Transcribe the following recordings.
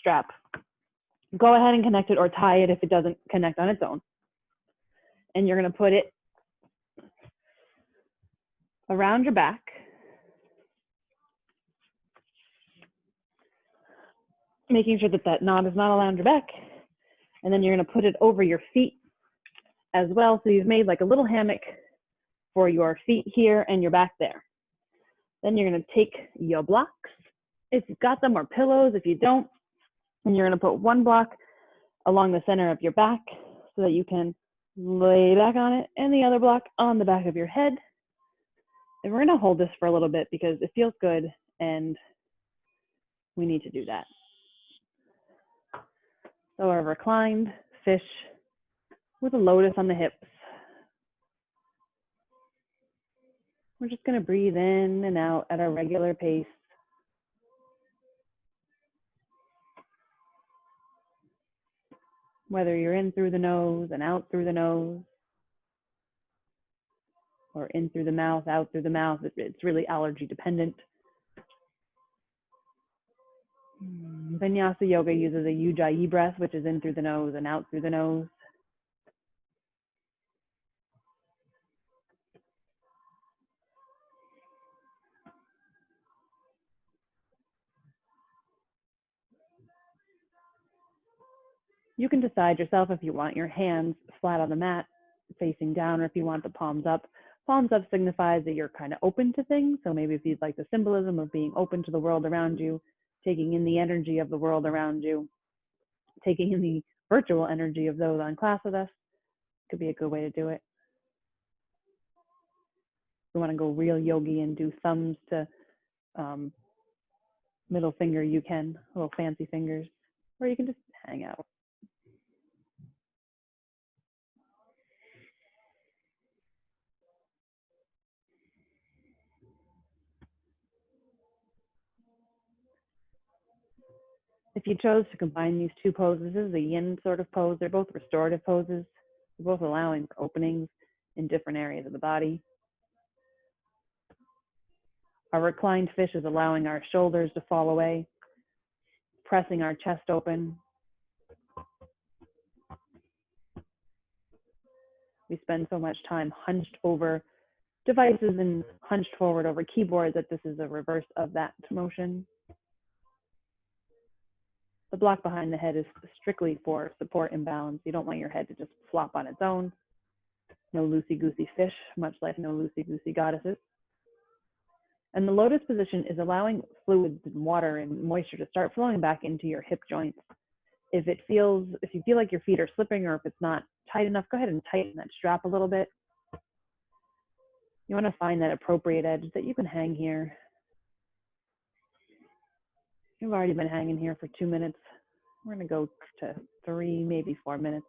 strap. Go ahead and connect it or tie it if it doesn't connect on its own. And you're going to put it around your back. Making sure that that knot is not around your back. And then you're going to put it over your feet as well. So you've made like a little hammock for your feet here and your back there. Then you're going to take your blocks, if you've got them, or pillows if you don't, and you're going to put one block along the center of your back so that you can lay back on it, and the other block on the back of your head. And we're going to hold this for a little bit because it feels good and we need to do that. So a reclined fish with a lotus on the hips. We're just going to breathe in and out at a regular pace. Whether you're in through the nose and out through the nose, or in through the mouth, out through the mouth, it's really allergy dependent. Vinyasa yoga uses a Ujjayi breath, which is in through the nose and out through the nose. You can decide yourself if you want your hands flat on the mat, facing down, or if you want the palms up. Palms up signifies that you're kind of open to things. So maybe if you'd like the symbolism of being open to the world around you, taking in the energy of the world around you, taking in the virtual energy of those on class with us, could be a good way to do it. If you want to go real yogi and do thumbs to middle finger, you can, little fancy fingers, or you can just hang out. If you chose to combine these two poses, this is a yin sort of pose. They're both restorative poses. They're both allowing for openings in different areas of the body. Our reclined fish is allowing our shoulders to fall away, pressing our chest open. We spend so much time hunched over devices and hunched forward over keyboards that this is a reverse of that motion. The block behind the head is strictly for support and balance. You don't want your head to just flop on its own. No loosey-goosey fish, much like no loosey-goosey goddesses. And the lotus position is allowing fluids and water and moisture to start flowing back into your hip joints. If you feel like your feet are slipping or if it's not tight enough, go ahead and tighten that strap a little bit. You want to find that appropriate edge that you can hang here. You've already been hanging here for 2 minutes. We're going to go to 3, maybe 4 minutes.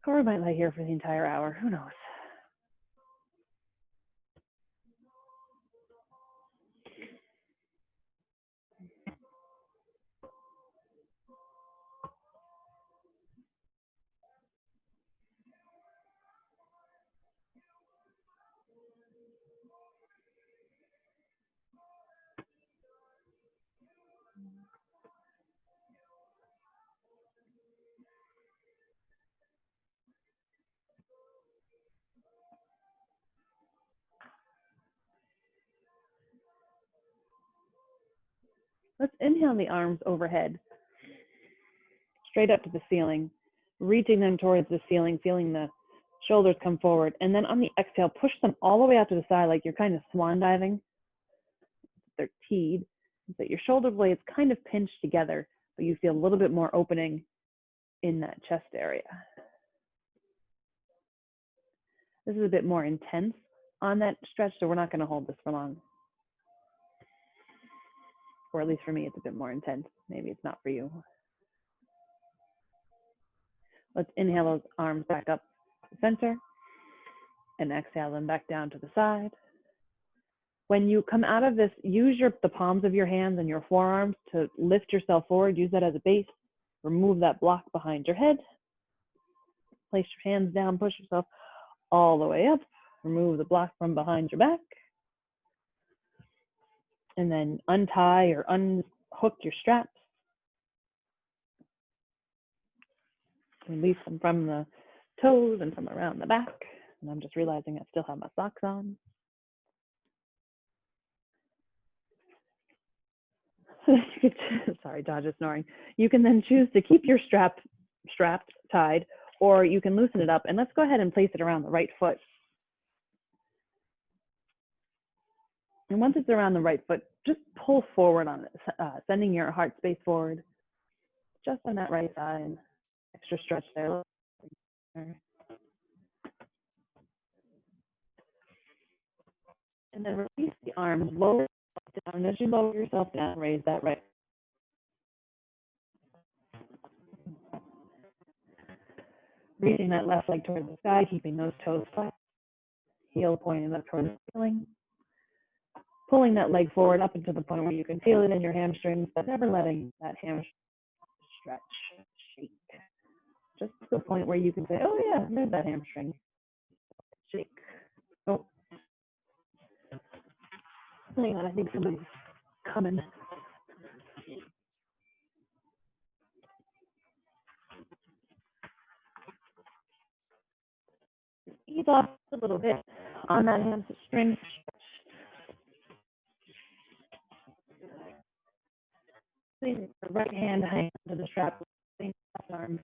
Or we might lay here for the entire hour. Who knows? Let's inhale the arms overhead, straight up to the ceiling, reaching them towards the ceiling, feeling the shoulders come forward. And then on the exhale, push them all the way out to the side like you're kind of swan diving. They're teed, so that your shoulder blades kind of pinch together, but you feel a little bit more opening in that chest area. This is a bit more intense on that stretch, so we're not going to hold this for long. Or at least for me, it's a bit more intense. Maybe it's not for you. Let's inhale those arms back up to the center and exhale them back down to the side. When you come out of this, use the palms of your hands and your forearms to lift yourself forward. Use that as a base. Remove that block behind your head. Place your hands down, push yourself all the way up. Remove the block from behind your back. And then untie or unhook your straps. Release them from the toes and from around the back. And I'm just realizing I still have my socks on. Sorry, Dodge is snoring. You can then choose to keep your strapped tied, or you can loosen it up. And let's go ahead and place it around the right foot. And once it's around the right foot, just pull forward on it, sending your heart space forward, just on that right side. Extra stretch there. And then release the arms, lower down. And as you lower yourself down, raise that right. Reaching that left leg towards the sky, keeping those toes flat. Heel pointing up towards the ceiling. Pulling that leg forward up until the point where you can feel it in your hamstrings, but never letting that hamstring stretch, shake. Just to the point where you can say, oh yeah, there's that hamstring. Shake. Oh. Hang on, I think somebody's coming. Ease off a little bit on that hamstring. The right hand hang to the strap. Arm.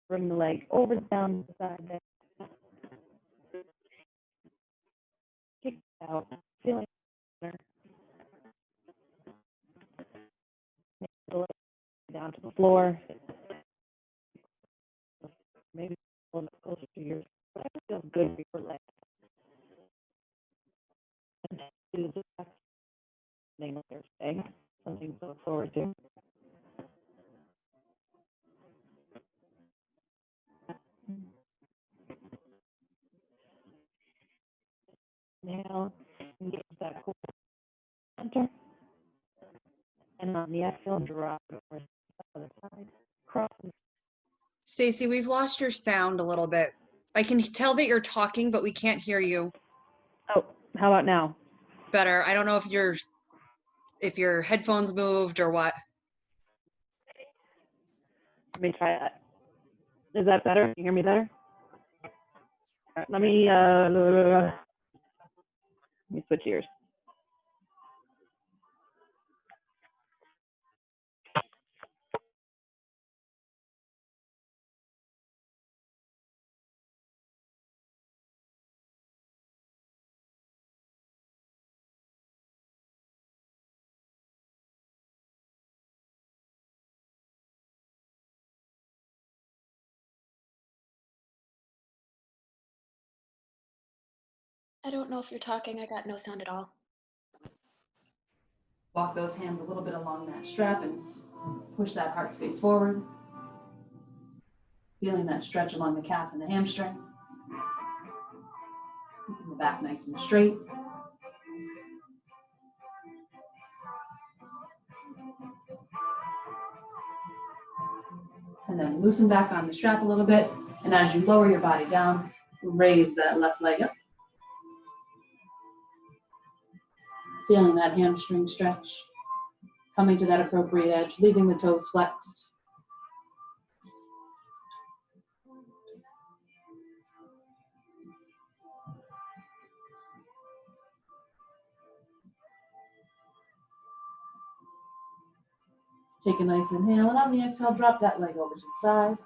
Bring the leg over down the side there. Kick out. Feeling better. Make the leg down to the floor. Maybe a little bit closer to yours. But I feel good for your leg. And do the back thing with their stay. Something to look forward to. Now, engage that core center. And on the exhale, drop it over to the other side. Cross. Stacy, we've lost your sound a little bit. I can tell that you're talking, but we can't hear you. Oh, how about now? Better. I don't know if your headphones moved or what. Let me try that. Is that better? Can you hear me better? All right, let me switch ears. I don't know if you're talking. I got no sound at all. Walk those hands a little bit along that strap and push that heart space forward. Feeling that stretch along the calf and the hamstring. Keeping the back nice and straight. And then loosen back on the strap a little bit. And as you lower your body down, raise that left leg up. Feeling that hamstring stretch. Coming to that appropriate edge, leaving the toes flexed. Take a nice inhale, and on the exhale, drop that leg over to the side.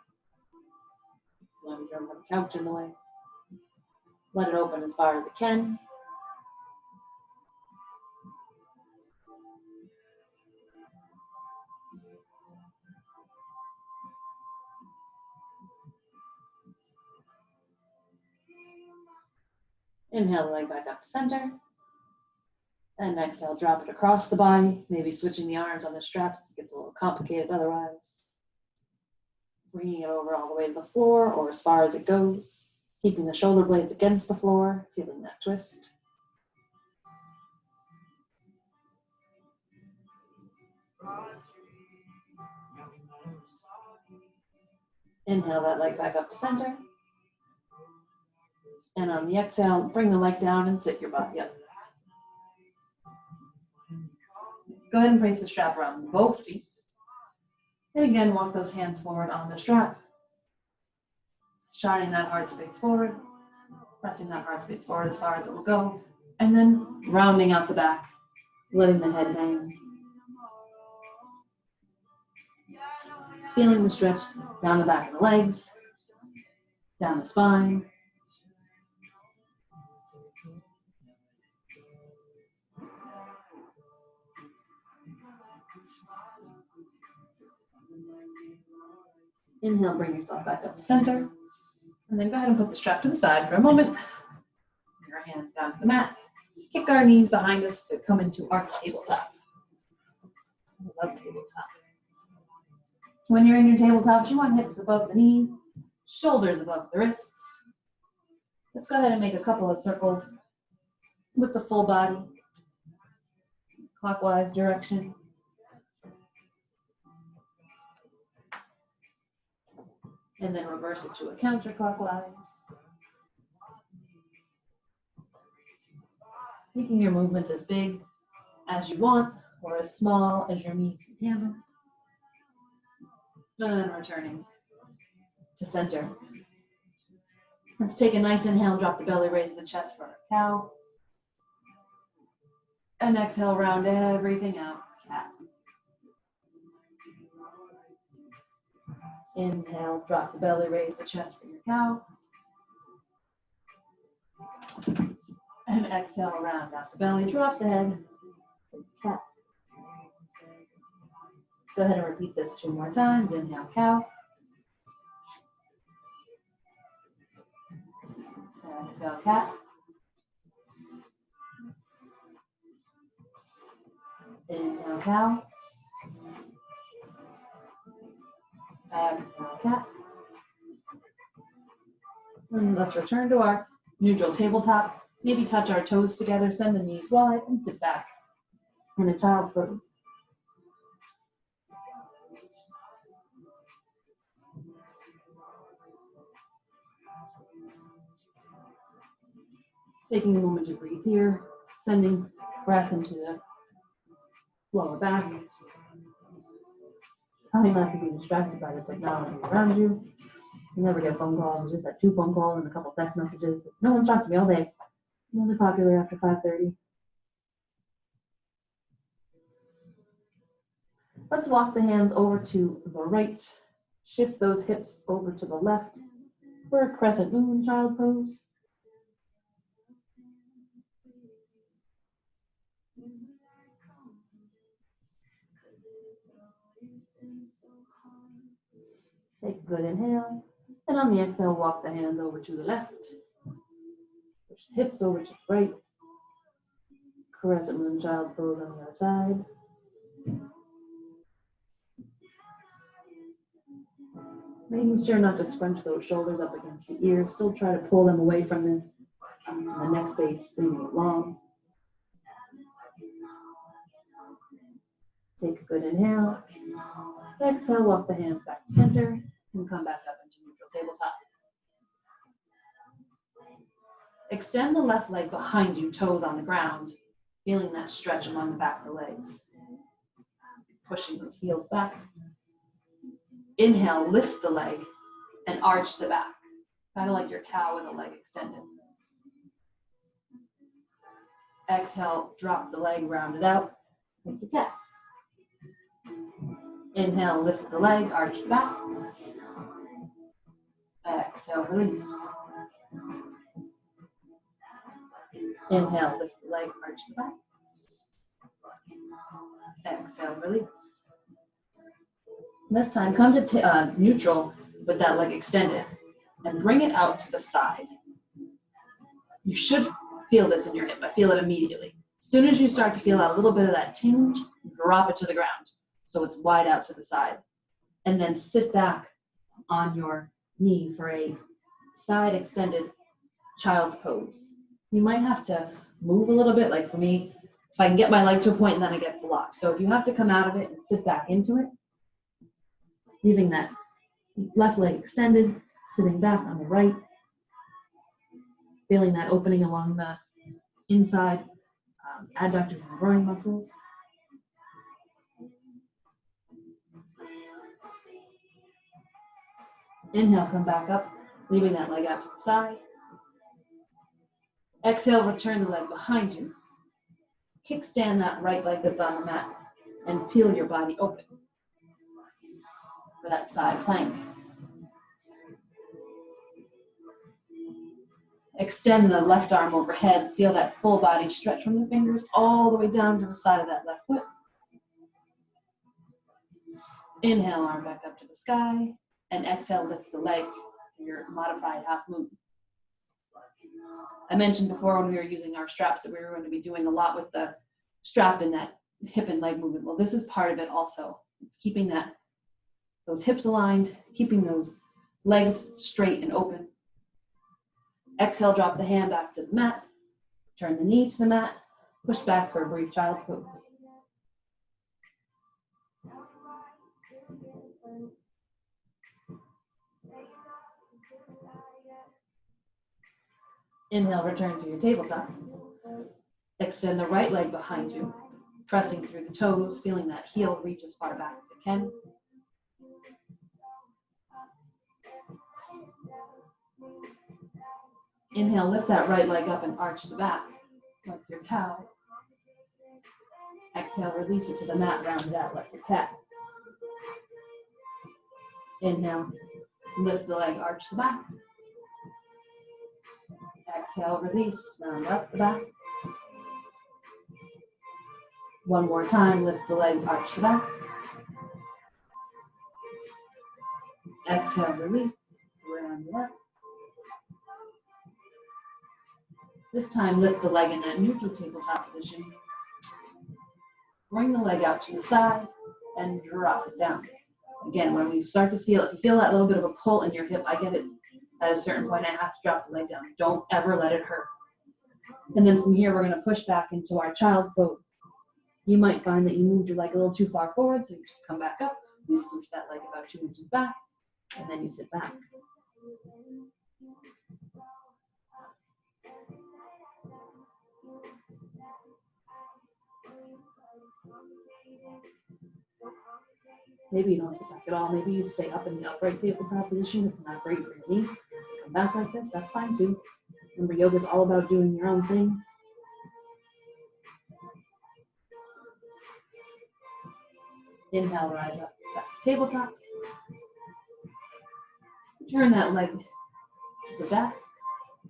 Let me don't have a couch in the way. Let it open as far as it can. Inhale the leg back up to center. And exhale, drop it across the body, maybe switching the arms on the straps. It gets a little complicated otherwise. Bringing it over all the way to the floor or as far as it goes. Keeping the shoulder blades against the floor, feeling that twist. Inhale that leg back up to center. And on the exhale, bring the leg down and sit your body up. Go ahead and place the strap around both feet. And again, walk those hands forward on the strap, shining that heart space forward, pressing that heart space forward as far as it will go, and then rounding out the back, letting the head hang. Feeling the stretch down the back of the legs, down the spine. Inhale, bring yourself back up to center. And then go ahead and put the strap to the side for a moment. Your hands down to the mat. Kick our knees behind us to come into our tabletop. I love tabletop. When you're in your tabletop, you want hips above the knees, shoulders above the wrists. Let's go ahead and make a couple of circles with the full body, clockwise direction. And then reverse it to a counterclockwise. Making your movements as big as you want or as small as your knees can handle. And then returning to center. Let's take a nice inhale, drop the belly, raise the chest for a cow. And exhale, round everything out, cat. Inhale, drop the belly, raise the chest for your cow. And exhale, round out the belly, drop the head, cat. Let's go ahead and repeat this 2 more times. Inhale, cow. Exhale, cat. Inhale, cow. Exhale, cat. And let's return to our neutral tabletop. Maybe touch our toes together, send the knees wide, and sit back in a child's pose. Taking a moment to breathe here, sending breath into the lower back. Trying not to be distracted by the technology around you. You never get phone calls. I just had 2 phone calls and a couple text messages. No one's talked to me all day. I'm only popular after 5:30. Let's walk the hands over to the right. Shift those hips over to the left for a crescent moon child pose. Take a good inhale, and on the exhale, walk the hands over to the left. Push the hips over to the right. Crescent moon child pose on the other side. Making sure not to scrunch those shoulders up against the ears. Still try to pull them away from the neck space, leaving it long. Take a good inhale. Exhale, walk the hands back to center and come back up into neutral tabletop. Extend the left leg behind you, toes on the ground, feeling that stretch along the back of the legs. Pushing those heels back. Inhale, lift the leg and arch the back, kind of like your cow with the leg extended. Exhale, drop the leg, round it out, like your cat. Inhale, lift the leg, arch the back. Exhale, release. Inhale, lift the leg, arch the back. Exhale, release. This time, come to neutral with that leg extended and bring it out to the side. You should feel this in your hip. I feel it immediately. As soon as you start to feel a little bit of that tinge, drop it to the ground so it's wide out to the side. And then sit back on your knee for a side extended child's pose. You might have to move a little bit, like for me, if I can get my leg to a point and then I get blocked. So if you have to come out of it and sit back into it, leaving that left leg extended, sitting back on the right, feeling that opening along the inside adductors and groin muscles. Inhale, come back up, leaving that leg out to the side. Exhale, return the leg behind you. Kickstand that right leg that's on the mat and peel your body open for that side plank. Extend the left arm overhead. Feel that full body stretch from the fingers all the way down to the side of that left foot. Inhale, arm back up to the sky, and exhale, lift the leg, your modified half moon. I mentioned before when we were using our straps that we were going to be doing a lot with the strap in that hip and leg movement. Well, this is part of it also. It's keeping those hips aligned, keeping those legs straight and open. Exhale, drop the hand back to the mat. Turn the knee to the mat. Push back for a brief child's pose. Inhale, return to your tabletop. Extend the right leg behind you, pressing through the toes, feeling that heel reach as far back as it can. Inhale, lift that right leg up and arch the back, like your cow. Exhale, release it to the mat, round it out like your cat. Inhale, lift the leg, arch the back. Exhale, release, round up the back. One more time, lift the leg, arch the back. Exhale, release, round it up. This time, lift the leg in that neutral tabletop position. Bring the leg out to the side and drop it down. Again, when we start to feel, if you feel that little bit of a pull in your hip, I get it. At a certain point, I have to drop the leg down. Don't ever let it hurt. And then from here, we're going to push back into our child's pose. You might find that you moved your leg a little too far forward, so you just come back up, you scooch that leg about 2 inches back, and then you sit back. Maybe you don't sit back at all. Maybe you stay up in the upright tabletop position. It's not great for your knee. Come back like this, that's fine too. Remember, yoga is all about doing your own thing. Inhale, rise up, back to tabletop. Turn that leg to the back.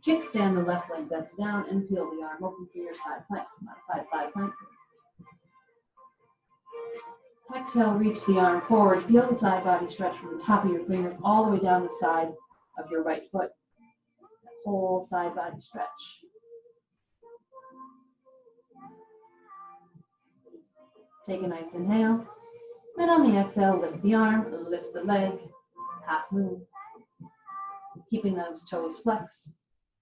Kickstand the left leg that's down and peel the arm open for your side plank, modified side plank. Exhale, reach the arm forward. Feel the side body stretch from the top of your fingers all the way down the side of your right foot. That whole side body stretch. Take a nice inhale. And on the exhale, lift the arm, lift the leg, half moon. Keeping those toes flexed.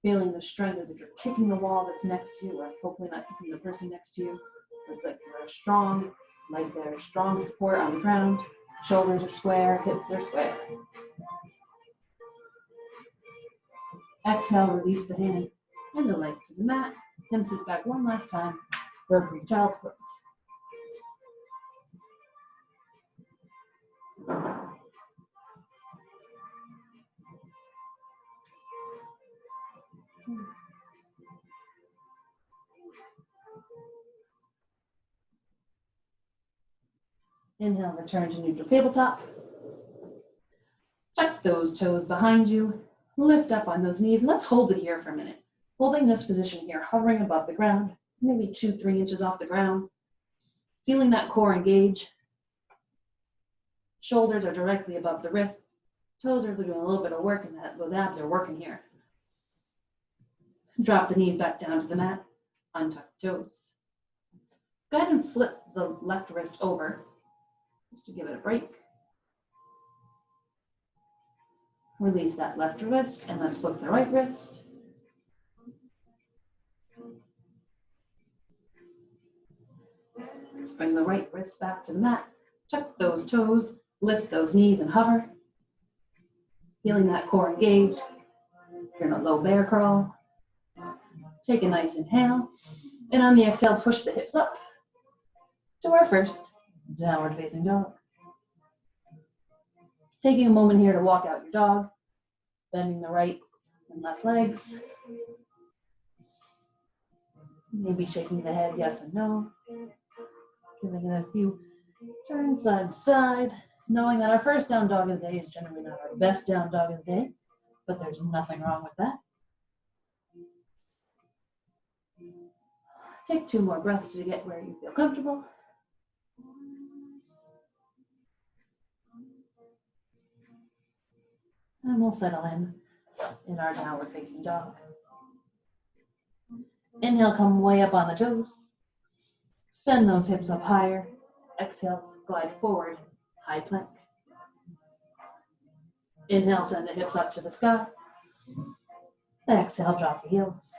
Feeling the strength as if you're kicking the wall that's next to you, or hopefully not kicking the person next to you, but like you're strong, like there's strong support on the ground. Shoulders are square, hips are square. Exhale, release the hand and the leg to the mat, and sit back one last time for a brief child's pose. Inhale, return to neutral tabletop. Tuck those toes behind you. Lift up on those knees, and let's hold it here for a minute. Holding this position here, hovering above the ground, maybe 2-3 inches off the ground. Feeling that core engage. Shoulders are directly above the wrists. Toes are doing a little bit of work, and those abs are working here. Drop the knees back down to the mat. Untuck the toes. Go ahead and flip the left wrist over, just to give it a break. Release that left wrist, and let's flip the right wrist. Let's bring the right wrist back to the mat. Tuck those toes, lift those knees and hover. Feeling that core engaged. You're in a low bear crawl. Take a nice inhale, and on the exhale, push the hips up to our first downward facing dog. Taking a moment here to walk out your dog, bending the right and left legs. Maybe shaking the head yes and no. Giving it a few turns side to side, knowing that our first down dog of the day is generally not our best down dog of the day, but there's nothing wrong with that. Take 2 more breaths to get where you feel comfortable. And we'll settle in our downward facing dog. Inhale, come way up on the toes. Send those hips up higher. Exhale, glide forward, high plank. Inhale, send the hips up to the sky. Exhale, drop the heels.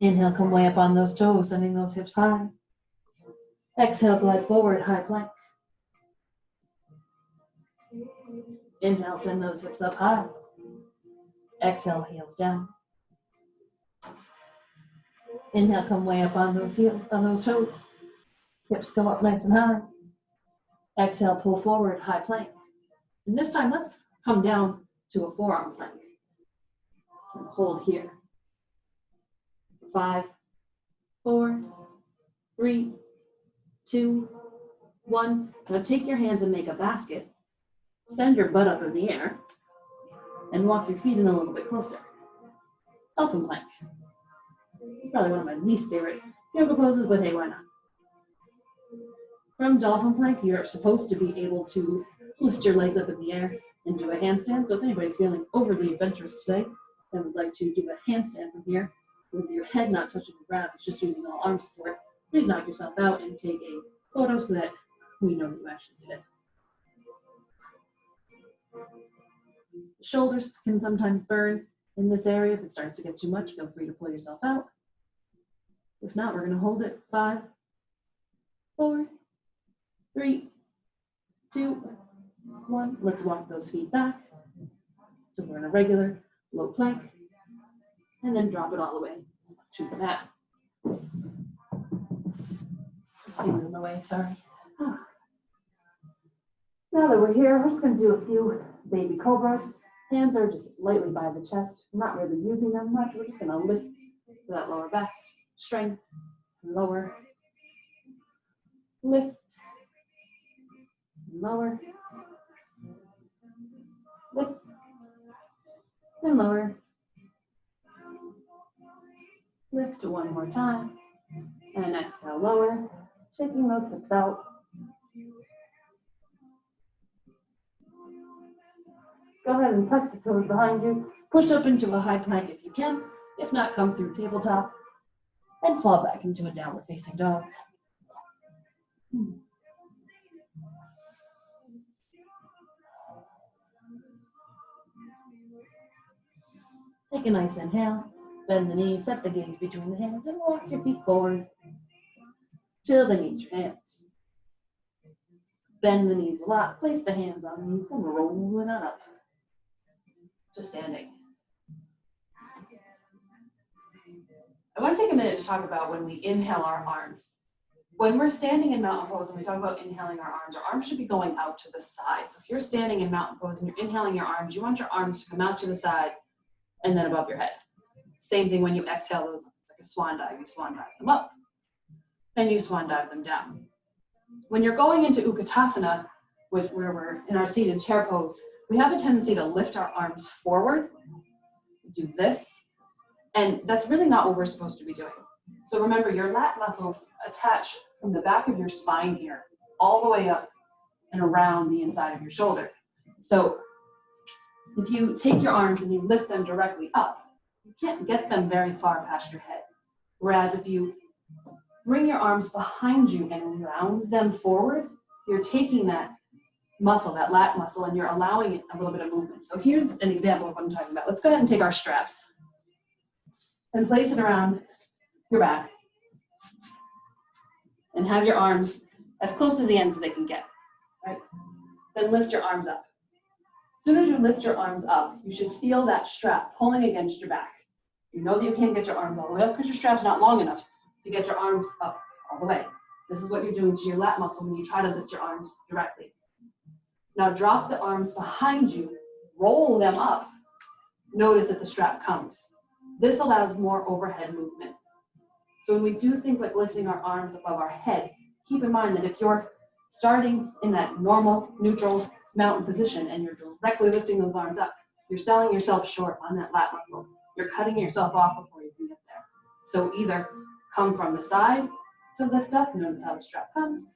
Inhale, come way up on those toes, sending those hips high. Exhale, glide forward, high plank. Inhale, send those hips up high. Exhale, heels down. Inhale, come way up on those heels, on those toes. Hips go up nice and high. Exhale, pull forward, high plank. And this time, let's come down to a forearm plank. And hold here. 5, 4, 3, 2, 1. Now take your hands and make a basket. Send your butt up in the air and walk your feet in a little bit closer. Dolphin plank. It's probably one of my least favorite yoga poses, but hey, why not? From dolphin plank, you're supposed to be able to lift your legs up in the air and do a handstand. So if anybody's feeling overly adventurous today and would like to do a handstand from here, with your head not touching the ground, it's just using all arm support, please knock yourself out and take a photo so that we know you actually did it. The shoulders can sometimes burn in this area. If it starts to get too much, feel free to pull yourself out. If not, we're going to hold it. 5, 4, 3, 2, 1. Let's walk those feet back. So we're in a regular low plank. And then drop it all the way to the mat. Fingers in the way, sorry. Now that we're here, we're just going to do a few baby cobras. Hands are just lightly by the chest. I'm not really using them much. We're just going to lift that lower back strength. Lower. Lift. Lower. Lift. And lower. Lift 1 more time. And exhale, lower. Shaking those hips out. Go ahead and tuck the toes behind you. Push up into a high plank if you can. If not, come through tabletop and fall back into a downward facing dog. Take a nice inhale. Bend the knees, set the gaze between the hands, and walk your feet forward till they meet your hands. Bend the knees a lot. Place the hands on the knees. Come rolling on up. Just standing. I want to take a minute to talk about when we inhale our arms. When we're standing in mountain pose and we talk about inhaling our arms should be going out to the side. So if you're standing in mountain pose and you're inhaling your arms, you want your arms to come out to the side and then above your head. Same thing when you exhale those, like a swan dive, you swan dive them up and you swan dive them down. When you're going into Utkatasana, where we're in our seated chair pose, we have a tendency to lift our arms forward, do this, and that's really not what we're supposed to be doing. So remember, your lat muscles attach from the back of your spine here, all the way up and around the inside of your shoulder. So if you take your arms and you lift them directly up, you can't get them very far past your head. Whereas if you bring your arms behind you and round them forward, you're taking that muscle, that lat muscle, and you're allowing it a little bit of movement. So here's an example of what I'm talking about. Let's go ahead and take our straps and place it around your back and have your arms as close to the ends as they can get, right? Then lift your arms up. As soon as you lift your arms up, you should feel that strap pulling against your back. You know that you can't get your arms all the way up because your strap's not long enough to get your arms up all the way. This is what you're doing to your lat muscle when you try to lift your arms directly. Now drop the arms behind you, roll them up. Notice that the strap comes. This allows more overhead movement. So when we do things like lifting our arms above our head, keep in mind that if you're starting in that normal, neutral mountain position and you're directly lifting those arms up, you're selling yourself short on that lat muscle. You're cutting yourself off before you can get there. So either come from the side to lift up, notice how the strap comes,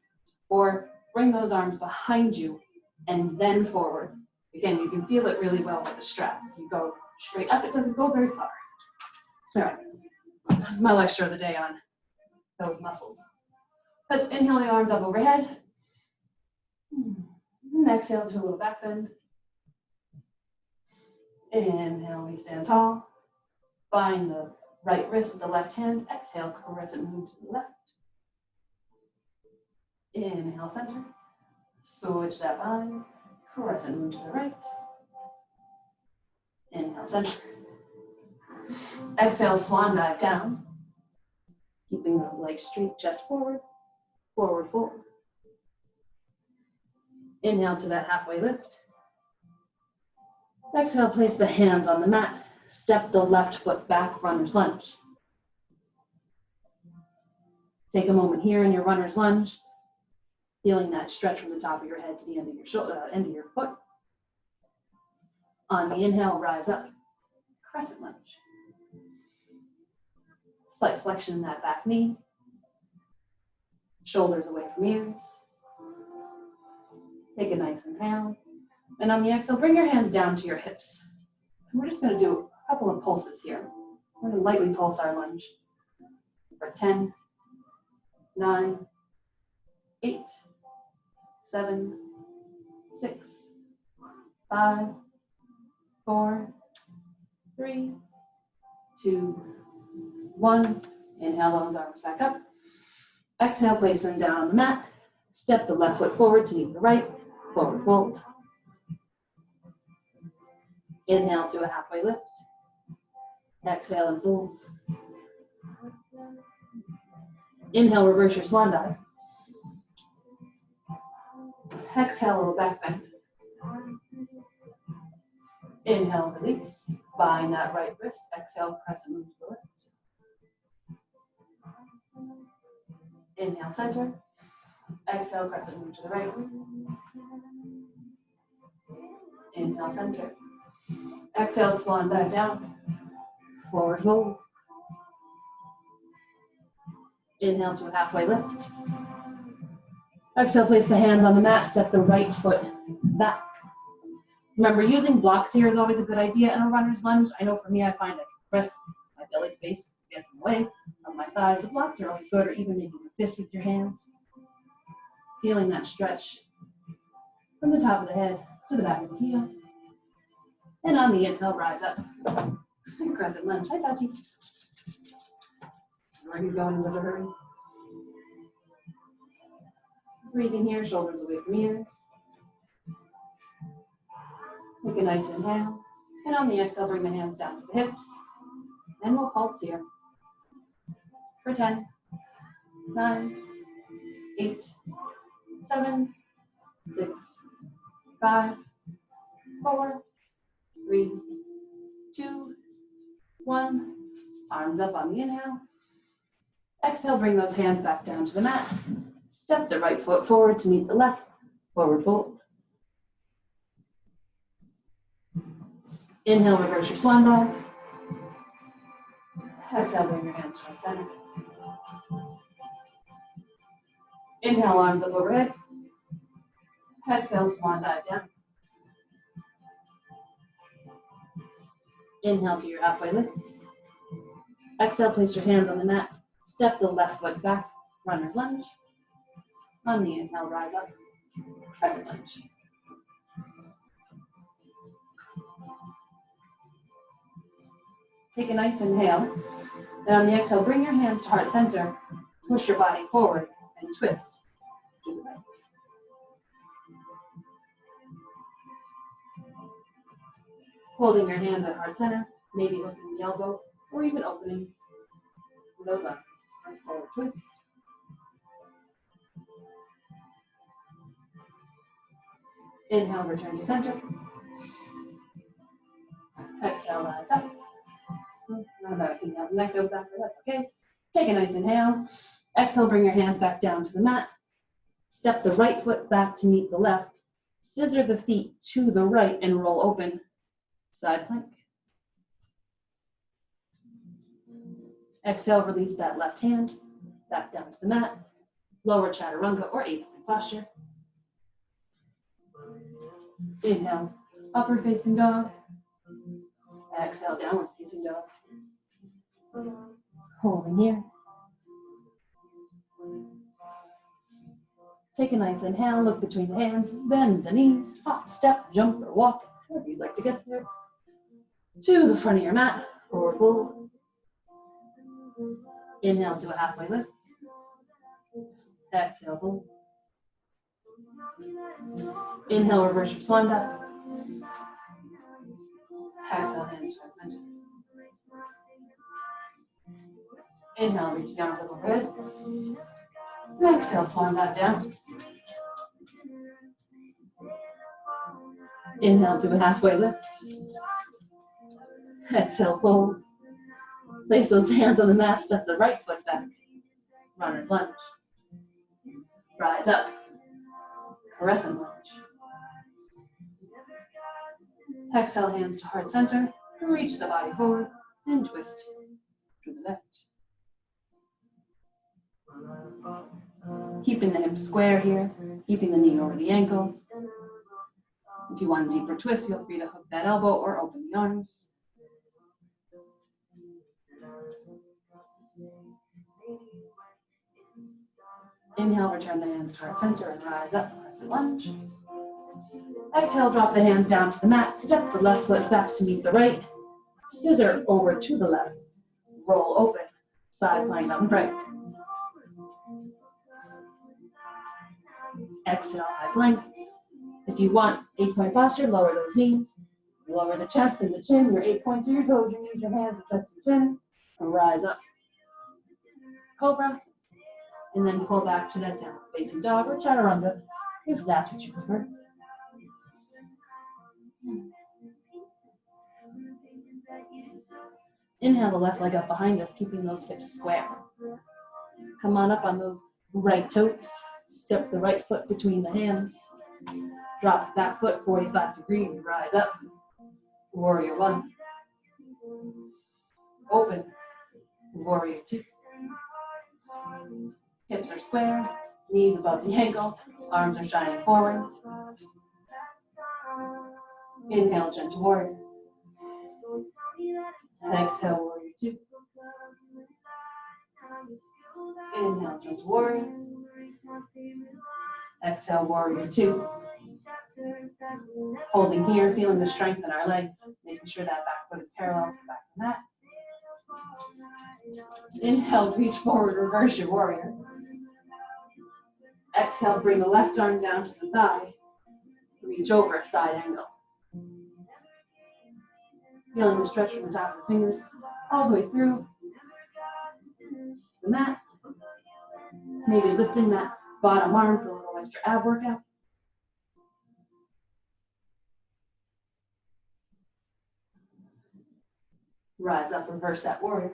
or bring those arms behind you and then forward. Again, you can feel it really well with the strap. If you go straight up, it doesn't go very far. All right, this is my lecture of the day on those muscles. Let's inhale the arms up overhead. And exhale to a little back bend. Inhale, we stand tall. Bind the right wrist with the left hand. Exhale, crescent moon to the left. Inhale, center. Switch that bind. Crescent moon to the right. Inhale, center. Exhale, swan dive down. Keeping the legs straight, chest forward. Forward fold. Inhale to that halfway lift. Exhale, place the hands on the mat. Step the left foot back, runner's lunge. Take a moment here in your runner's lunge, feeling that stretch from the top of your head to the end of your shoulder, end of your foot. On the inhale, rise up, crescent lunge. Slight flexion in that back knee. Shoulders away from ears. Take a nice inhale. And on the exhale, bring your hands down to your hips. And we're just going to do a couple of pulses here. We're going to lightly pulse our lunge for 10, 9, 8, 7, 6, 5, 4, 3, 2, 1. Inhale those arms back up. Exhale, place them down on the mat. Step the left foot forward to meet the right. Forward fold. Inhale to a halfway lift. Exhale and fold. Inhale, reverse your swan dive. Exhale, little back bend. Inhale, release. Bind that right wrist. Exhale, crescent moon to the left. Inhale, center. Exhale, crescent moon to the right. Inhale, center. Exhale, swan dive down. Forward fold. Inhale to a halfway lift. Exhale, place the hands on the mat. Step the right foot back. Remember, using blocks here is always a good idea in a runner's lunge. I know for me, I find I press my belly space gets in the way of my thighs. So blocks are always good, or even making a fist with your hands. Feeling that stretch from the top of the head to the back of the heel. And on the inhale, rise up. Crescent lunge. Hi, Tati. Where he's going in such a hurry. Breathing here, shoulders away from ears. Take a nice inhale. And on the exhale, bring the hands down to the hips. And we'll pulse here for 10, 9, 8, 7, 6, 5, 4, 3, 2, 1. Arms up on the inhale. Exhale, bring those hands back down to the mat. Step the right foot forward to meet the left. Forward fold. Inhale, reverse your swan dive. Exhale, bring your hands towards center. Inhale, arms up overhead. Exhale, swan dive down. Inhale to your halfway lift. Exhale, place your hands on the mat. Step the left foot back, runner's lunge. On the inhale, rise up, crescent lunge. Take a nice inhale. And on the exhale, bring your hands to heart center. Push your body forward and twist to the right. Holding your hands at heart center, maybe lifting the elbow, or even opening those arms. And forward twist. Inhale, return to center. Exhale, rise up. Not about inhale, the next goes back, but that's okay. Take a nice inhale. Exhale, bring your hands back down to the mat. Step the right foot back to meet the left. Scissor the feet to the right and roll open. Side plank. Exhale, release that left hand. Back down to the mat. Lower chaturanga or 8-point posture. Inhale, upward facing dog. Exhale, downward facing dog. Holding here. Take a nice inhale, look between the hands, bend the knees, hop, step, jump, or walk, however you'd like to get there. To the front of your mat, forward fold. Inhale to a halfway lift. Exhale, fold. Inhale, reverse your swan dive. Exhale, hands towards center. Inhale, reach the arms up overhead. Exhale, swan dive down. Inhale to a halfway lift. Exhale, fold. Place those hands on the mat, step the right foot back. Runner's lunge. Rise up. Crescent lunge. Exhale, hands to heart center. Reach the body forward and twist to the left. Keeping the hips square here, keeping the knee over the ankle. If you want a deeper twist, feel free to hook that elbow or open the arms. Inhale, return the hands to heart center and rise up, crescent lunge. Exhale, drop the hands down to the mat, step the left foot back to meet the right, scissor over to the left, roll open, side plank on the right. Exhale, high plank. If you want 8-point posture, lower those knees, lower the chest and the chin, your 8 points or your toes, you use your hands, your chest and chin, and rise up. Cobra, and then pull back to that down facing dog or chaturanga, if that's what you prefer. Inhale the left leg up behind us, keeping those hips square. Come on up on those right toes. Step the right foot between the hands. Drop the back foot 45 degrees and rise up. Warrior 1. Open. Warrior 2. Hips are square, knees above the ankle, arms are shining forward. Inhale, gentle warrior. Exhale, warrior 2. Inhale, gentle warrior. Exhale, warrior 2. Holding here, feeling the strength in our legs, making sure that back foot is parallel to the back of the mat. Inhale, reach forward, reverse your warrior. Exhale, bring the left arm down to the thigh. Reach over, side angle. Feeling the stretch from the top of the fingers all the way through the mat. Maybe lifting that bottom arm for a little extra ab workout. Rise up, reverse that warrior.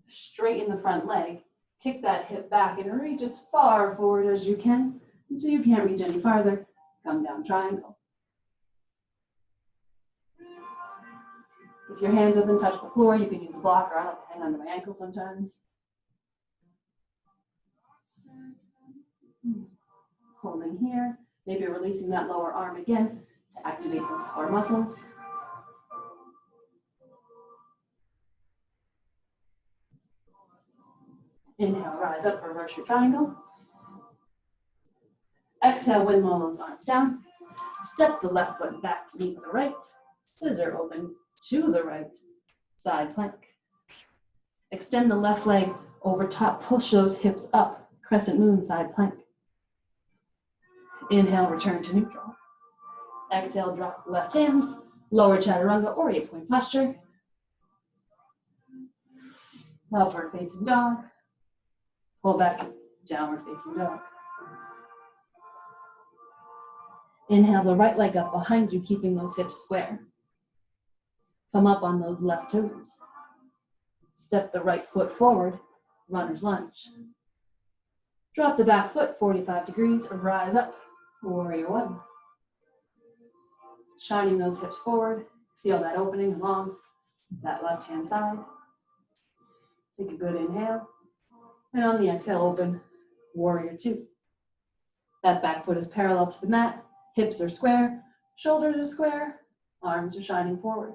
Straighten the front leg. Kick that hip back and reach as far forward as you can until you can't reach any farther. Come down, triangle. If your hand doesn't touch the floor, you can use a blocker. I like to hang onto my ankle sometimes. Holding here, maybe releasing that lower arm again to activate those core muscles. Inhale, rise up, reverse your triangle. Exhale, windmill those arms down. Step the left foot back to meet the right. Scissor open to the right. Side plank. Extend the left leg over top. Push those hips up. Crescent moon, side plank. Inhale, return to neutral. Exhale, drop the left hand. Lower chaturanga or 8-point posture. Upward facing dog. Pull back, downward facing dog. Inhale the right leg up behind you, keeping those hips square. Come up on those left toes. Step the right foot forward, runner's lunge. Drop the back foot 45 degrees, rise up, warrior one. Shining those hips forward, feel that opening along that left-hand side. Take a good inhale. And on the exhale, open, warrior two. That back foot is parallel to the mat, hips are square, shoulders are square, arms are shining forward.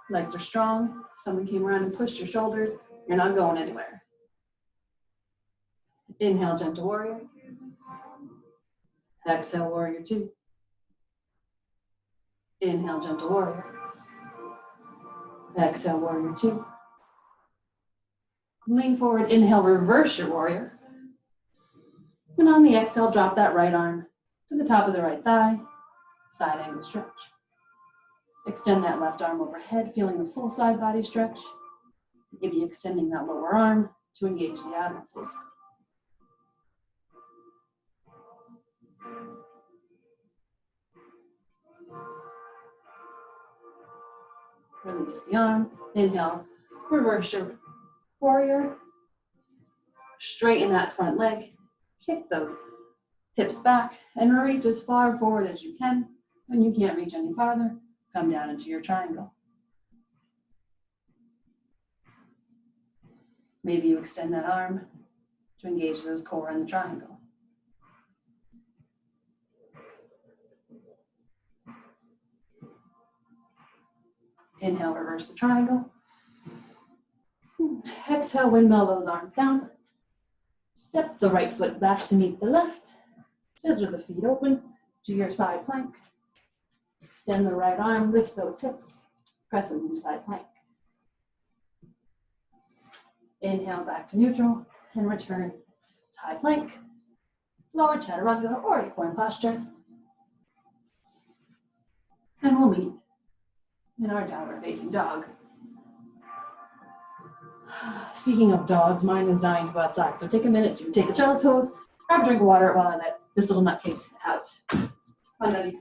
Legs are strong. If someone came around and pushed your shoulders, you're not going anywhere. Inhale, gentle warrior. Exhale, warrior two. Inhale, gentle warrior. Exhale, warrior two. Lean forward, inhale, reverse your warrior. And on the exhale, drop that right arm to the top of the right thigh, side angle stretch. Extend that left arm overhead, feeling the full side body stretch. Maybe extending that lower arm to engage the ab muscles. Release the arm. Inhale, reverse your warrior. Straighten that front leg. Kick those hips back and reach as far forward as you can. When you can't reach any farther, come down into your triangle. Maybe you extend that arm to engage those core in the triangle. Inhale, reverse the triangle. Exhale, windmill those arms down. Step the right foot back to meet the left. Scissor the feet open to your side plank. Extend the right arm, lift those hips, press them into side plank. Inhale back to neutral and return to high plank. Lower chaturanga or equine posture. And we'll meet in our downward facing dog. Speaking of dogs, mine is dying to go outside. So take a minute to take a child's pose, grab a drink of water while I let this little nutcase out. Come on, Duddy.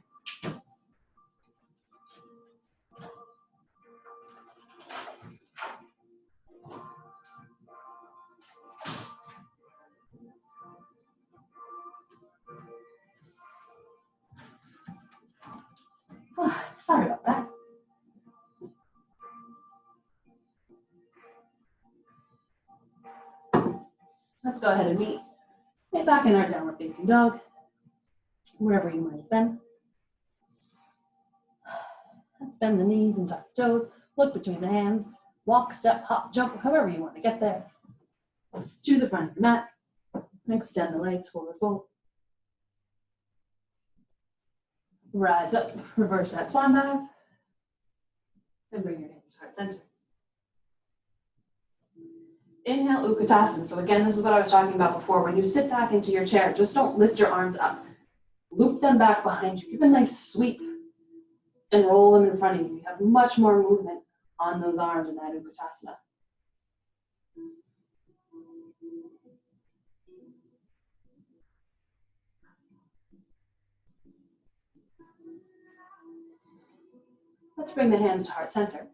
Oh, sorry about that. Let's go ahead and meet right back in our downward facing dog, wherever you might have been. Let's bend the knees and tuck the toes, look between the hands, walk, step, hop, jump, however you want to get there. To the front of the mat, extend the legs forward fold. Rise up, reverse that swan dive, and bring your hands to heart center. Inhale, Utkatasana. So again, this is what I was talking about before. When you sit back into your chair, just don't lift your arms up. Loop them back behind you. Give a nice sweep and roll them in front of you. You have much more movement on those arms in that Utkatasana. Let's bring the hands to heart center.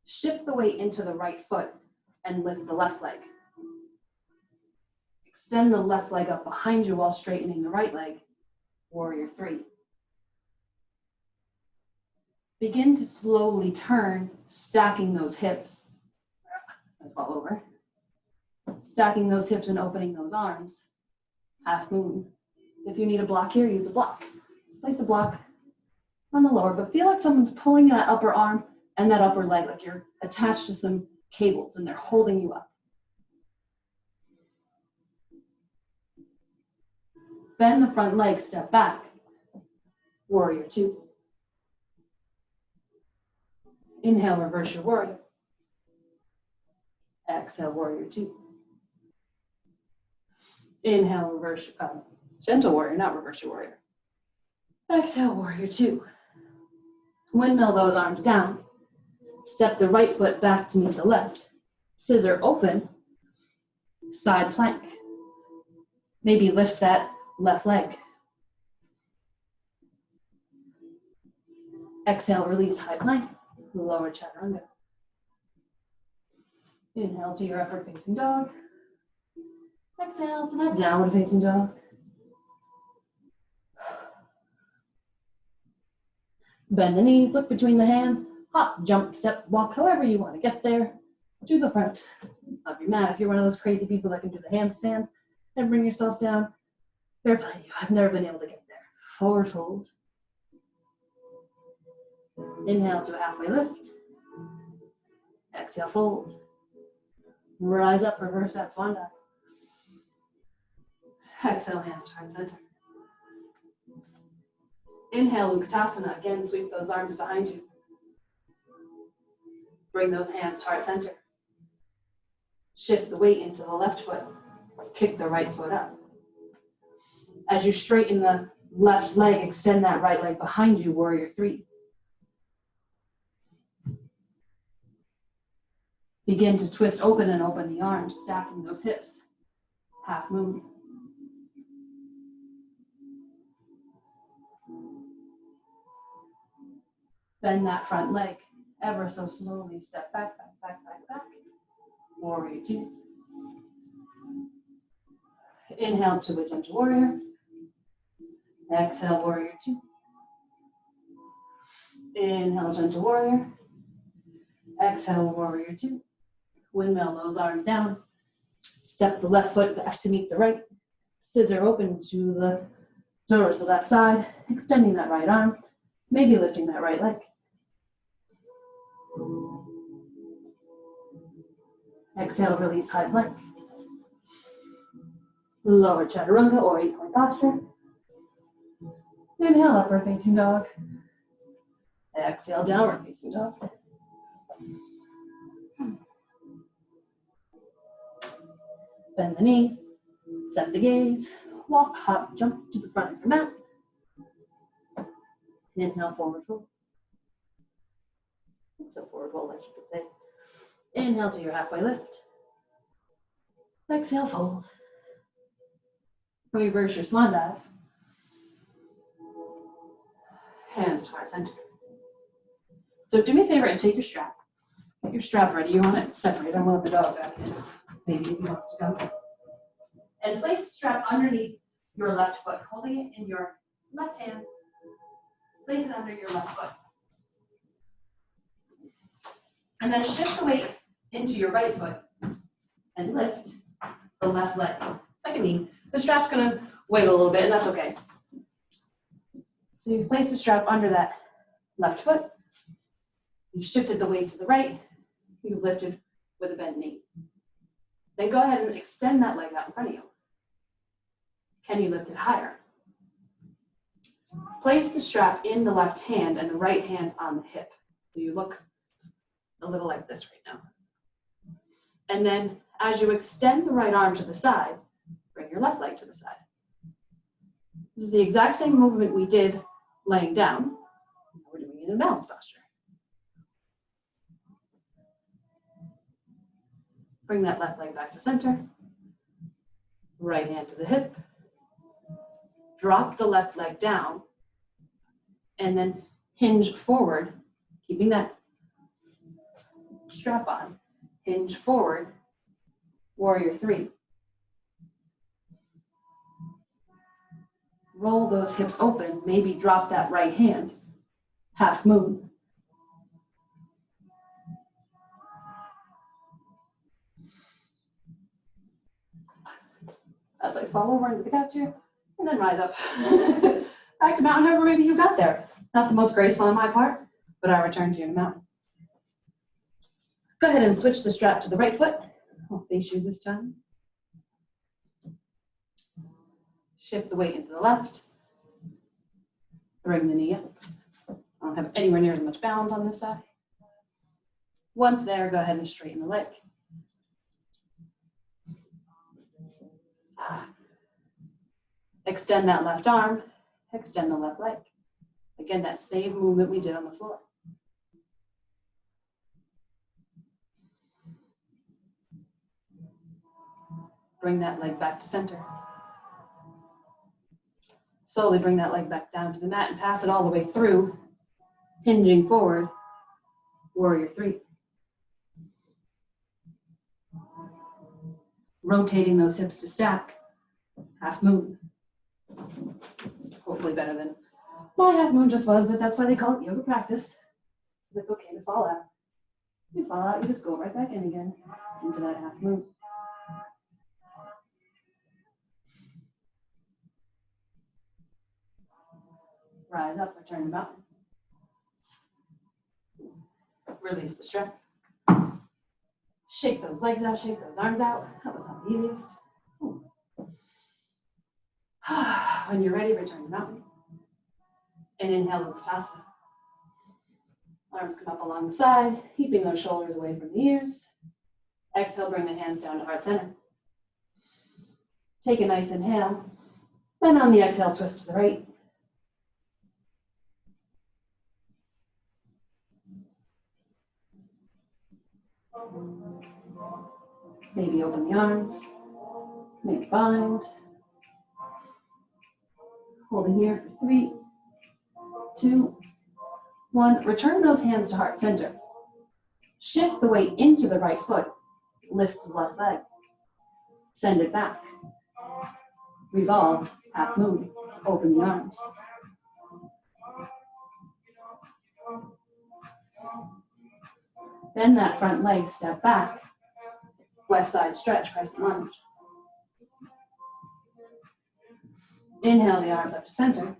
Shift the weight into the right foot and lift the left leg. Extend the left leg up behind you while straightening the right leg, warrior three. Begin to slowly turn, stacking those hips. I fall over. Stacking those hips and opening those arms, half moon. If you need a block here, use a block. Place a block on the lower, but feel like someone's pulling that upper arm and that upper leg, like you're attached to some cables and they're holding you up. Bend the front leg, step back. Warrior two. Inhale, reverse your warrior. Exhale, warrior two. Inhale, reverse, gentle warrior, not reverse your warrior. Exhale, warrior two. Windmill those arms down. Step the right foot back to meet the left. Scissor open, side plank. Maybe lift that left leg Exhale, release high plank, lower chaturanga. Inhale to your upward facing dog. Exhale to that downward facing dog. Bend the knees, look between the hands, hop, jump, step, walk, however you want to get there to the front of your mat. If you're one of those crazy people that can do the handstands and bring yourself down, fair play to you. I've never been able to get there. Forward fold. Inhale to a halfway lift. Exhale, fold. Rise up, reverse that swan dive. Exhale, hands to heart center. Inhale, Utkatasana. Again, sweep those arms behind you. Bring those hands to heart center. Shift the weight into the left foot. Kick the right foot up. As you straighten the left leg, extend that right leg behind you, warrior three. Begin to twist open and open the arms, stacking those hips. Half moon. Bend that front leg ever so slowly. Step back, back, back, back, back. Warrior two. Inhale to a gentle warrior. Exhale, warrior two. Inhale, gentle warrior. Exhale, warrior two. Windmill those arms down. Step the left foot back to meet the right. Scissor open to the towards the left side, extending that right arm, maybe lifting that right leg. Exhale, release high plank. Lower chaturanga or equine posture. Inhale, upward facing dog. Exhale, downward facing dog. Bend the knees, set the gaze, walk, hop, jump to the front of your mat. Inhale, forward fold. So forward fold, I should say. Inhale to your halfway lift. Exhale, fold. Reverse your swan dive. Hands to heart center. So do me a favor and take your strap. Get your strap ready. You want it separate. I'm going to let the dog back in. Maybe if he wants to go. And place the strap underneath your left foot, holding it in your left hand. Place it under your left foot. And then shift the weight into your right foot and lift the left leg. Like a knee. The strap's going to wiggle a little bit, and that's okay. So you've placed the strap under that left foot. You've shifted the weight to the right. You've lifted with a bent knee. Then go ahead and extend that leg out in front of you. Can you lift it higher? Place the strap in the left hand and the right hand on the hip. So you look a little like this right now. And then as you extend the right arm to the side, bring your left leg to the side. This is the exact same movement we did laying down. We're doing it in balance posture. Bring that left leg back to center. Right hand to the hip. Drop the left leg down. And then hinge forward, keeping that strap on. Hinge forward, warrior three. Roll those hips open, maybe drop that right hand, half moon. As I fall over into the couch here, and then rise up. Back to mountain, however maybe you got there. Not the most graceful on my part, but I return to your mountain. Go ahead and switch the strap to the right foot. I'll face you this time. Shift the weight into the left. Bring the knee up. I don't have anywhere near as much balance on this side. Once there, go ahead and straighten the leg. Extend that left arm. Extend the left leg. Again, that same movement we did on the floor. Bring that leg back to center. Slowly bring that leg back down to the mat and pass it all the way through Hinging forward, warrior three. Rotating those hips to stack, half moon. Hopefully better than my half moon just was, but that's why they call it yoga practice. It's okay to fall out. You fall out, you just go right back in again into that half moon. Rise up, return to mountain. Release the strap. Shake those legs out, shake those arms out. That was not the easiest. When you're ready, return to mountain. And inhale, Utkatasana. Arms come up along the side, keeping those shoulders away from the ears. Exhale, bring the hands down to heart center. Take a nice inhale. Then on the exhale, twist to the right. Maybe open the arms. Make a bind. Holding here for 3, 2, 1. Return those hands to heart center. Shift the weight into the right foot. Lift the left leg. Send it back. Revolve, half moon. Open the arms. Bend that front leg, step back. West side stretch, crescent lunge. Inhale the arms up to center.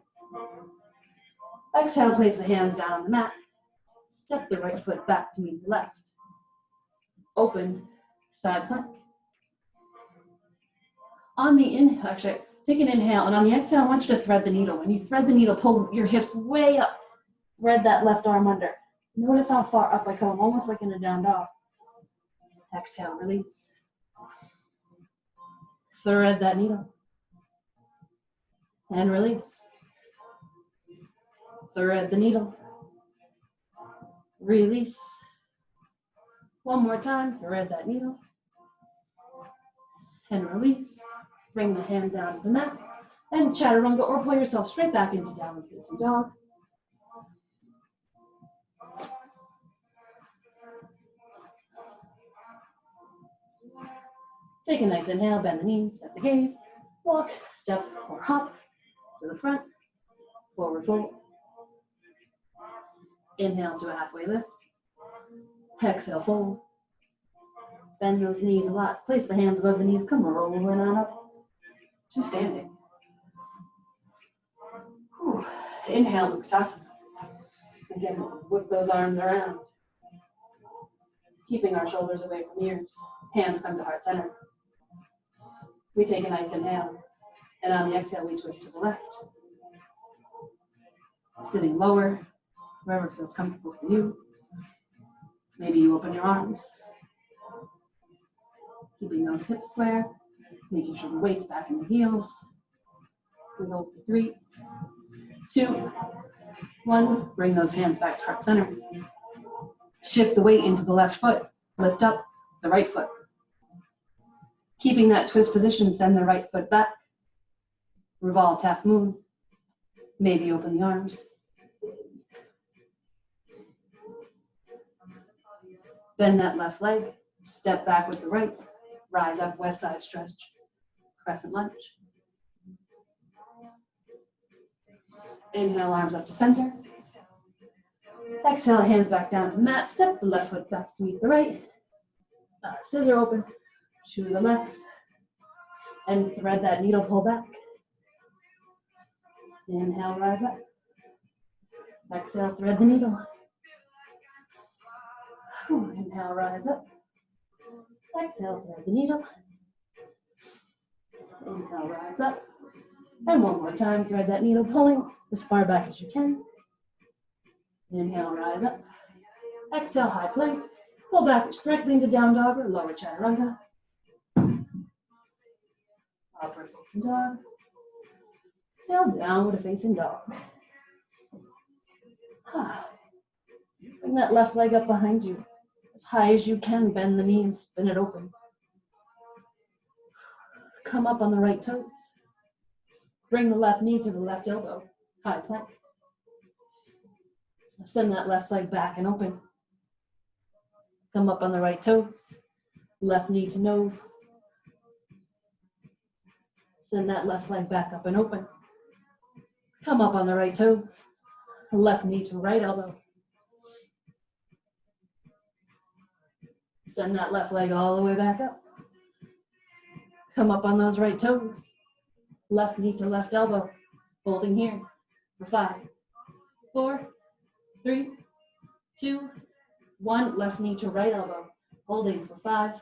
Exhale, place the hands down on the mat. Step the right foot back to meet the left. Open, side plank. On the inhale, actually, take an inhale, and on the exhale, I want you to thread the needle. When you thread the needle, pull your hips way up. Thread that left arm under. Notice how far up I come, almost like in a down dog. Exhale, release. Thread that needle. And release. Thread the needle. Release. One more time, thread that needle. And release. Bring the hand down to the mat. And chaturanga, or pull yourself straight back into downward facing dog. Take a nice inhale, bend the knees, set the gaze, walk, step, or hop to the front, forward fold. Inhale to a halfway lift. Exhale, fold. Bend those knees a lot. Place the hands above the knees. Come rolling on up to standing. Whew. Inhale, Utkatasana. Again, whip those arms around. Keeping our shoulders away from ears. Hands come to heart center. We take a nice inhale, and on the exhale, we twist to the left. Sitting lower, wherever feels comfortable for you. Maybe you open your arms. Keeping those hips square, making sure the weight's back in the heels. We hold for 3, 2, 1. Bring those hands back to heart center. Shift the weight into the left foot. Lift up the right foot. Keeping that twist position, send the right foot back. Revolve, half moon. Maybe open the arms. Bend that left leg. Step back with the right. Rise up, west side stretch. Crescent lunge. Inhale, arms up to center. Exhale, hands back down to the mat. Step the left foot back to meet the right. Scissor open to the left. And thread that needle, pull back. Inhale, rise up. Exhale, thread the needle. Inhale, rise up. Exhale, thread the needle. Inhale, rise up. And one more time, thread that needle, pulling as far back as you can. Inhale, rise up. Exhale, high plank. Pull back directly into down dog or lower chaturanga. Upward facing dog. Exhale, downward facing dog. Bring that left leg up behind you. As high as you can, bend the knees, spin it open. Come up on the right toes. Bring the left knee to the left elbow. High plank. Send that left leg back and open. Come up on the right toes. Left knee to nose. Send that left leg back up and open. Come up on the right toes. Left knee to right elbow. Send that left leg all the way back up. Come up on those right toes. Left knee to left elbow. Holding here for 5, 4, 3, 2, 1. Left knee to right elbow. Holding for 5,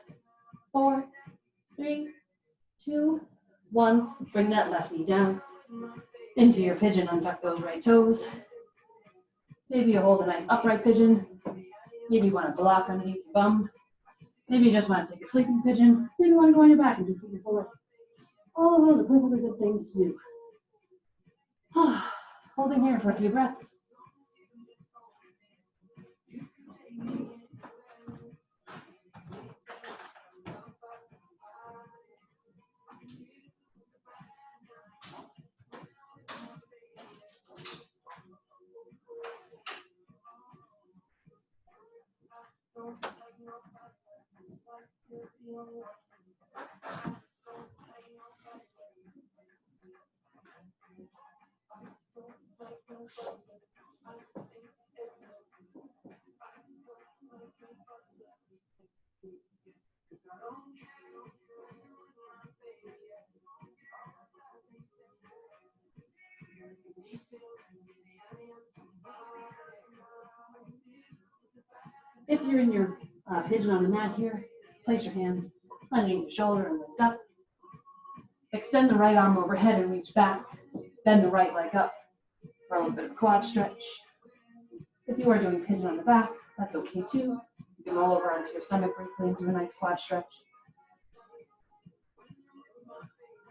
4, 3, 2, 1. Bring that left knee down into your pigeon. Untuck those right toes. Maybe you hold a nice upright pigeon. Maybe you want to block underneath your bum. Maybe you just want to take a sleeping pigeon. Maybe you want to go on your back and do figure 4. All of those are perfectly good things to do. Holding here for a few breaths. If you're in your pigeon on the mat here, place your hands underneath your shoulder and lift up. Extend the right arm overhead and reach back. Bend the right leg up for a little bit of a quad stretch. If you are doing pigeon on the back, that's okay too. You can roll over onto your stomach briefly and do a nice quad stretch.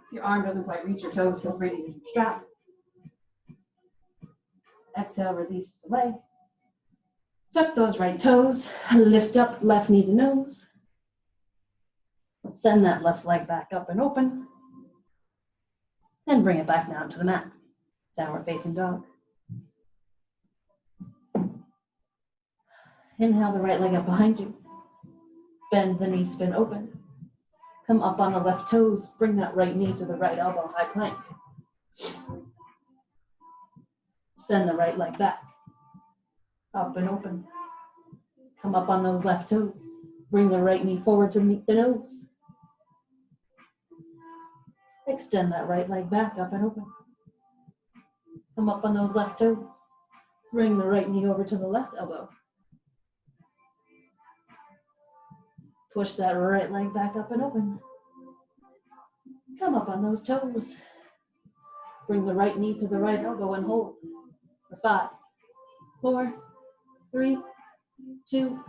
If your arm doesn't quite reach your toes, feel free to use your strap. Exhale, release the leg. Tuck those right toes, lift up left knee to nose. Send that left leg back up and open. And bring it back down to the mat. Downward facing dog. Inhale the right leg up behind you. Bend the knee, spin open. Come up on the left toes, bring that right knee to the right elbow, high plank. Send the right leg back. Up and open. Come up on those left toes. Bring the right knee forward to meet the nose. Extend that right leg back, up and open. Come up on those left toes. Bring the right knee over to the left elbow. Push that right leg back up and open. Come up on those toes. Bring the right knee to the right elbow and hold for 5, 4, 3, 2,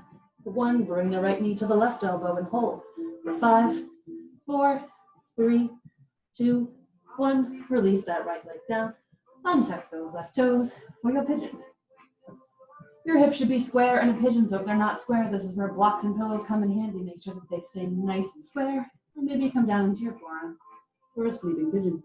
1. Bring the right knee to the left elbow and hold for 5, 4, 3, 2, 1. Release that right leg down. Untuck those left toes for your pigeon. Your hips should be square in a pigeon, so if they're not square, this is where blocks and pillows come in handy. Make sure that they stay nice and square, and maybe come down into your forearm for a sleeping pigeon.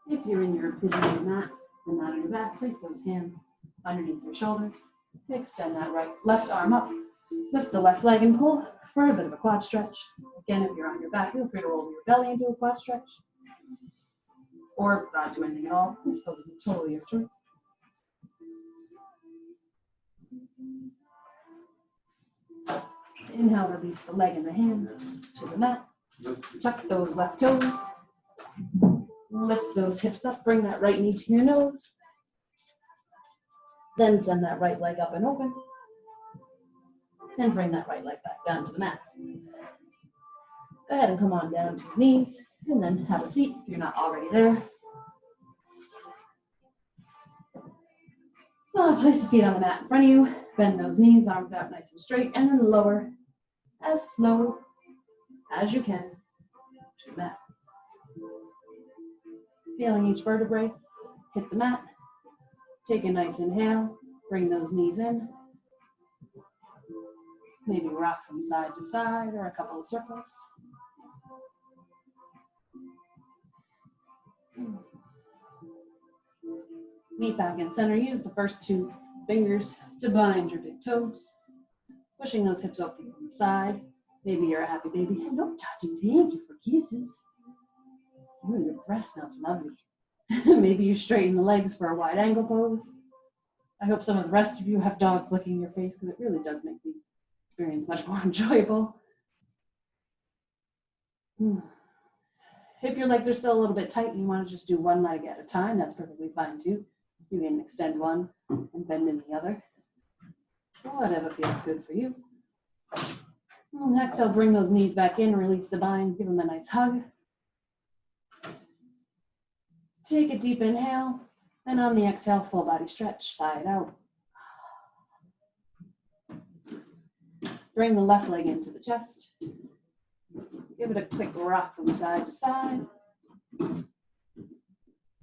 If you're in your pigeon on the mat and not on your back, place those hands underneath your shoulders. Extend that left arm up. Lift the left leg and pull for a bit of a quad stretch. Again, if you're on your back, feel free to roll your belly into a quad stretch. Or not do anything at all. This pose is totally your choice. Inhale, release the leg and the hand to the mat. Tuck those left toes. Lift those hips up, bring that right knee to your nose. Then send that right leg up and open. And bring that right leg back down to the mat. Go ahead and come on down to your knees, and then have a seat if you're not already there. Place the feet on the mat in front of you. Bend those knees, arms out nice and straight, and then lower as slow as you can to the mat. Feeling each vertebrae hit the mat. Take a nice inhale. Bring those knees in. Maybe rock from side to side or a couple of circles. Meet back in center. Use the first two fingers to bind your big toes. Pushing those hips up to the side. Maybe you're a happy baby. Hello, Tati. Thank you for kisses. Ooh, your breath smells lovely. Maybe you straighten the legs for a wide angle pose. I hope some of the rest of you have dog flicking your face because it really does make the experience much more enjoyable. If your legs are still a little bit tight and you want to just do one leg at a time, that's perfectly fine too. You can extend one and bend in the other. Whatever feels good for you. Exhale, bring those knees back in, release the bind, give them a nice hug. Take a deep inhale, and on the exhale, full body stretch, side out. Bring the left leg into the chest. Give it a quick rock from side to side.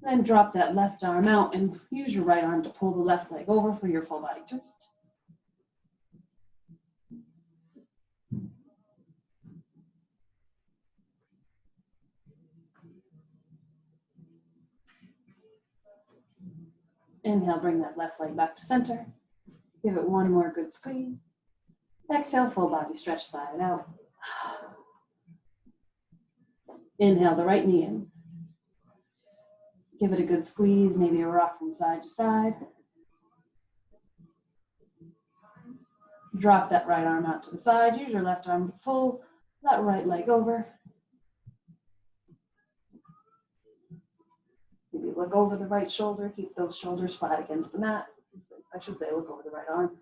Then drop that left arm out and use your right arm to pull the left leg over for your full body twist. Inhale, bring that left leg back to center. Give it one more good squeeze. Exhale, full body stretch, side out. Inhale the right knee in. Give it a good squeeze, maybe a rock from side to side. Drop that right arm out to the side. Use your left arm to pull that right leg over. Maybe look over the right shoulder. Keep those shoulders flat against the mat. I should say look over the right arm.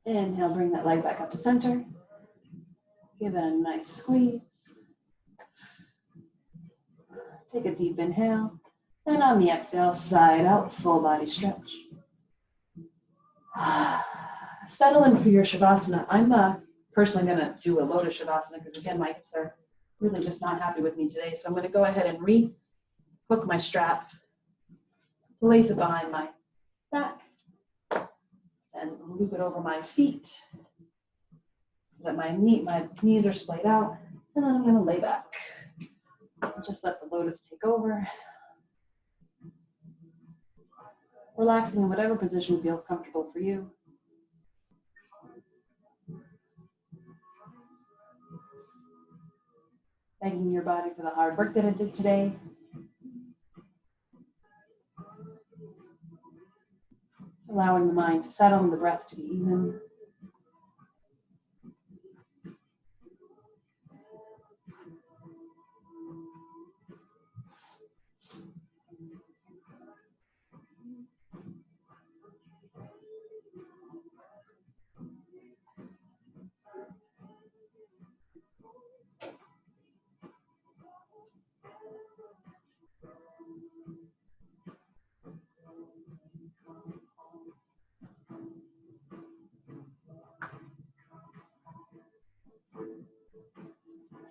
Inhale, bring that leg back up to center. Give it a nice squeeze. Take a deep inhale. And on the exhale, side out, full body stretch. Settle in for your Shavasana. I'm personally going to do a Lotus Shavasana because, again, my hips are really just not happy with me today. So I'm going to go ahead and re-hook my strap, place it behind my back, and loop it over my feet so that my knees are splayed out. And then I'm going to lay back. Just let the Lotus take over. Relaxing in whatever position feels comfortable for you. Thanking your body for the hard work that it did today. Allowing the mind to settle and the breath to be even.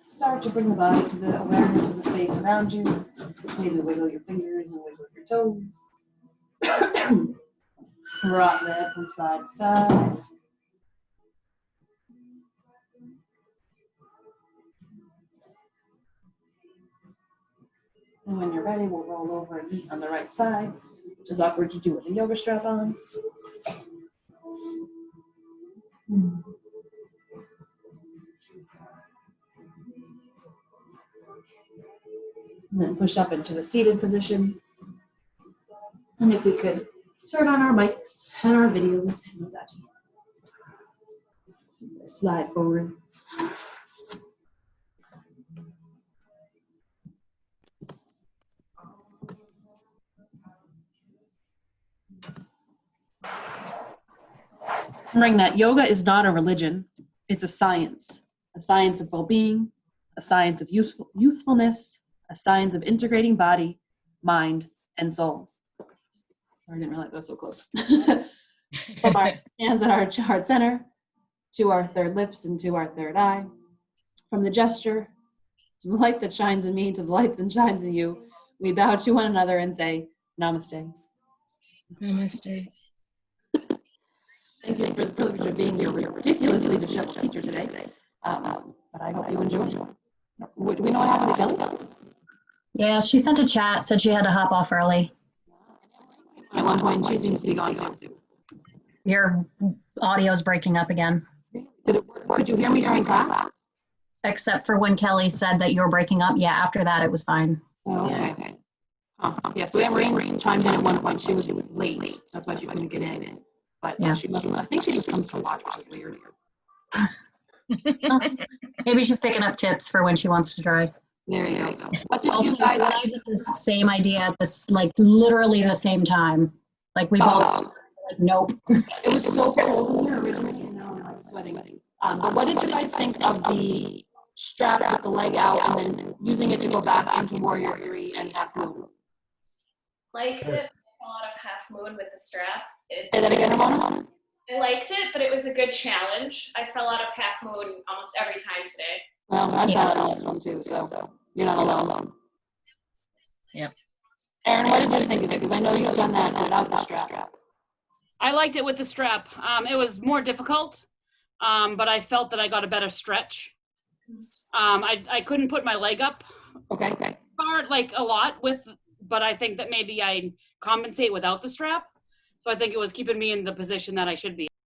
Start to bring the body to the awareness of the space around you. Maybe wiggle your fingers and wiggle your toes. Rock the head from side to side. And when you're ready, we'll roll over and eat on the right side, which is awkward to do with a yoga strap on. And then push up into a seated position. And if we could turn on our mics and our videos, slide forward. Remembering that yoga is not a religion, it's a science of well-being, a science of youthfulness, a science of integrating body, mind, and soul. Sorry, I didn't realize I was so close. From our hands at our heart center, to our third lips and to our third eye. From the gesture, from the light that shines in me to the light that shines in you, we bow to one another and say, Namaste. Namaste. Thank you for the privilege of being your ridiculously disheveled teacher today. But I hope you enjoy. Do we know what happened to Kelly? Yeah, she sent a chat, said she had to hop off early. At one point, she seems to be gone too. Your audio's breaking up again, Did it work? Could you hear me during class? except for when Kelly said that you were breaking up. Yeah, after that, it was fine. Oh, okay. Yeah, so Anne-Marie chimed in at one point. She was late. That's why she couldn't get in. But Yeah. she must. I think she just comes to watch, which is weird. Maybe she's picking up tips for when she wants to try. There you go. What did Also, you guys? I did the same idea at this, like literally the same time. Like we both started, like, nope. It was so cold in here originally, and now I'm like sweating. But what did you guys think of the strap with the leg out and then using it to go back into Warrior 3 and Half Moon? Liked it. A lot of half moon with the strap. Say that again, Ramona. I liked it, but it was a good challenge. I fell out of half moon almost every time today. Well, I found it on this one too, so you're not alone. Yep. Aaron, what did you think of it? Because I know you've done that without the strap. I liked it with the strap. It was more difficult, but I felt that I got a better stretch. I couldn't put my leg up Okay. far, like a lot but I think that maybe I compensate without the strap. So I think it was keeping me in the position that I should be.